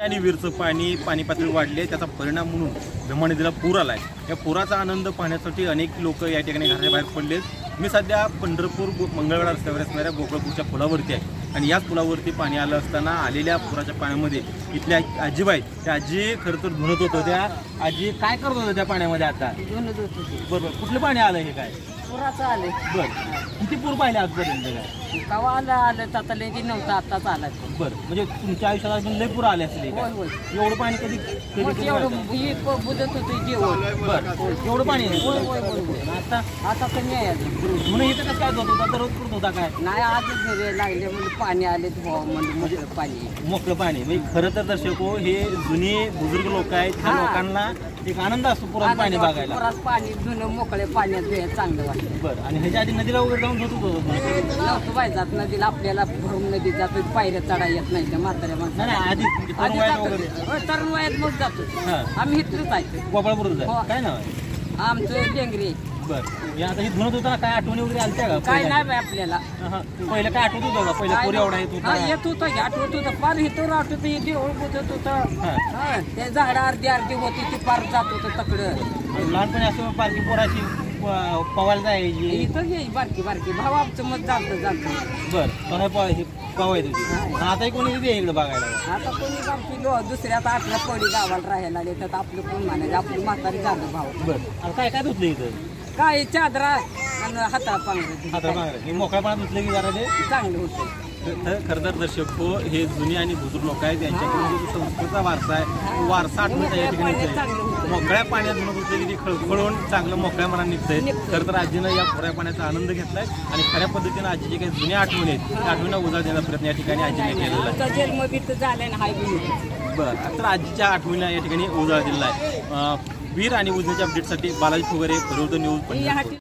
आणि विहिरीचं पाणी पातळी वाढली, त्याचा परिणाम म्हणून भीमा नदीला पूर आलाय। या पुराचा आनंद पाहण्यासाठी अनेक लोक या ठिकाणी घराच्या बाहेर पडलेत। मी सध्या पंढरपूर मंगळवेढा रस्त्यावर असणाऱ्या गोकुळपूरच्या पुलावरती आहे आणि याच पुलावरती पाणी आलं असताना आलेल्या पुराच्या पाण्यामध्ये इथल्या आजीबाई, त्या आजी खरं तर धुणत होतं। त्या आजी काय करत होत्या त्या पाण्यामध्ये? आता धुणत होती। बरोबर, कुठलं पाणी आलं हे काय? पुराचं आलंय। बरं, किती पूर पाहिले आजपर्यंत? काय कवा आलं आता लई नव्हतं, आताच आला। बरं, म्हणजे तुमच्या आयुष्यात अजून लई पूर आले असले? होय होय, एवढं पाणी कधी एवढं बुजत होतं जेवण। बरं, एवढं पाणी? होय होय होय। आता आता कमी आहे अजून। म्हणून इथं कसं काय होत होता? दररोज पूर होता काय? नाही, आजच घरी लागले म्हणजे पाणी आले म्हणजे पाणी मोकळं पाणी। म्हणजे खरं तर दर्शको, हे जुने बुजुर्ग लोक आहेत, त्या लोकांना एक आनंद असतो पुरात पाणी बघायला। पुरात पाणी धुणं मोकळे पाण्यात चांगलं वाटतं। बरं, आणि ह्याच्या आधी नदीला वगैरे जाऊन धुत होतो? नव्हतं बाई जात नदीला, आपल्याला भरून नदी जातो, पायऱ्या चढा येत नाही त्या म्हाताऱ्या माणसाला। नाही आधी तरुण वयात वगैरे? तरुण वयात मग जातो आम्ही, इथलंच आहे। गोपाळपूरच काय नाव आहे आमचं डेंगरी। बरं, आता ही धुणत होता, काय आठवणी वगैरे आलत्या का? काय नाही बाई आपल्याला। पहिलं काय आठवत होतं का? पहिलं पूर एवढा येत होता? येत होतं की, आठवत होतं पार इथं आठवत, इथे बुजत होतं। त्या झाडं अर्धी होती ती पार जात होतं तकडं। लहानपणी असं पारखी पोराची पवायला जायची? इथं ये बारकी भाऊ आमचं मत जातं। बरं, पवायची होती। आता कोणी येते इकडे बघायला? आता कोणी बारकी दुसऱ्या आता 18 पडी गावाला राहायला आले, तर आपलं कोण म्हणायचं, आपली म्हातारी झालं भाऊ। बरं, काय काय धुतलं इथं? काय चादरा आणि हाता पांघरे मोकळ्या पाण्यात धुतलं की जरा ते चांगलं होतं। खरं तर दर्शक हो, हे जुनी आणि बुजुर्ग लोक आहेत, यांच्याकडून जो संस्कृतीचा वारसा आहे, वारसा आठवण्याचा या ठिकाणी मोकळ्या पाण्यात धुणत होते की ती खळखळून चांगलं मोकळ्या मनात निघतंय। खरं तर आजीनं या खोऱ्या पाण्याचा आनंद घेतलाय आणि खऱ्या पद्धतीने आजीचे काही जुन्या आठवणी आहेत त्या आठवणींना उजाळ देण्याचा प्रयत्न या ठिकाणी आजीने केलेला आहे। जन्मबीत झालाय ना हाय। बरं, तर आजीच्या आठवणीला या ठिकाणी उजाळ दिलेला आहे। वीर आणि उजनीच्या अपडेटसाठी बालाजी फुगरे, न्यूज।